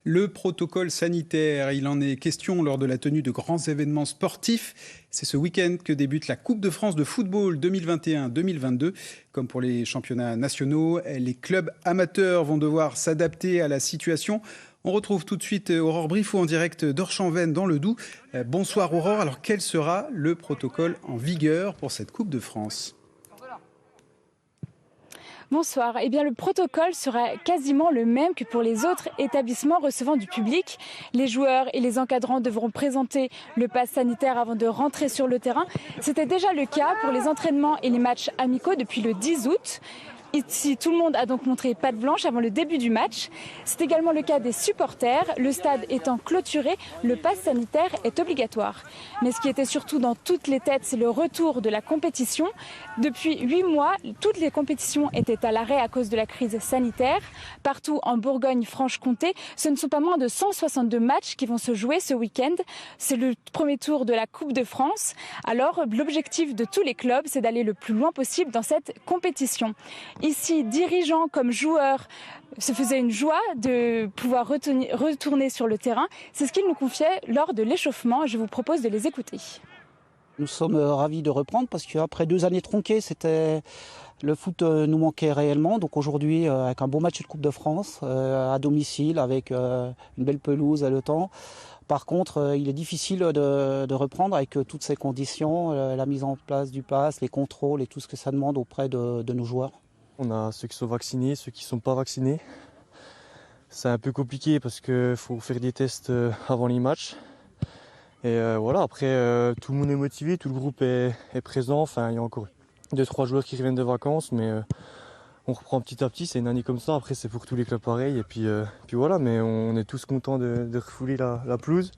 Le protocole sanitaire, il en est question lors de la tenue de grands événements sportifs. C'est ce week-end que débute la Coupe de France de football 2021-2022. Comme pour les championnats nationaux, les clubs amateurs vont devoir s'adapter à la situation. On retrouve tout de suite Aurore Briffaut en direct d'Orchamps-Veynes dans le Doubs. Bonsoir Aurore, alors quel sera le protocole en vigueur pour cette Coupe de France ? Bonsoir. Eh bien, le protocole sera quasiment le même que pour les autres établissements recevant du public. Les joueurs et les encadrants devront présenter le pass sanitaire avant de rentrer sur le terrain. C'était déjà le cas pour les entraînements et les matchs amicaux depuis le 10 août. Ici, tout le monde a donc montré patte blanche avant le début du match. C'est également le cas des supporters. Le stade étant clôturé, le pass sanitaire est obligatoire. Mais ce qui était surtout dans toutes les têtes, c'est le retour de la compétition. Depuis 8 mois, toutes les compétitions étaient à l'arrêt à cause de la crise sanitaire. Partout en Bourgogne-Franche-Comté, ce ne sont pas moins de 162 matchs qui vont se jouer ce week-end. C'est le premier tour de la Coupe de France. Alors, l'objectif de tous les clubs, c'est d'aller le plus loin possible dans cette compétition. Ici, dirigeants comme joueurs, se faisaient une joie de pouvoir retourner sur le terrain. C'est ce qu'ils nous confiaient lors de l'échauffement. Je vous propose de les écouter. Nous sommes ravis de reprendre parce qu'après 2 années tronquées, le foot nous manquait réellement. Donc aujourd'hui, avec un beau match de Coupe de France, à domicile, avec une belle pelouse et le temps. Par contre, il est difficile de reprendre avec toutes ces conditions, la mise en place du pass, les contrôles et tout ce que ça demande auprès de nos joueurs. On a ceux qui sont vaccinés, ceux qui ne sont pas vaccinés. C'est un peu compliqué parce qu'il faut faire des tests avant les matchs. Et voilà, après tout le monde est motivé, tout le groupe est présent. Enfin, il y a encore 2-3 joueurs qui reviennent de vacances, mais on reprend petit à petit. C'est une année comme ça, après c'est pour tous les clubs pareil. Et puis voilà, mais on est tous contents de refouler la pelouse.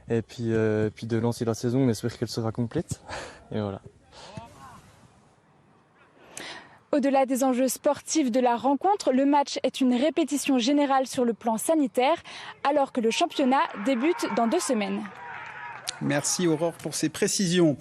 Et puis de lancer la saison, on espère qu'elle sera complète. Et voilà. Au-delà des enjeux sportifs de la rencontre, le match est une répétition générale sur le plan sanitaire, alors que le championnat débute dans 2 semaines. Merci Aurore pour ces précisions.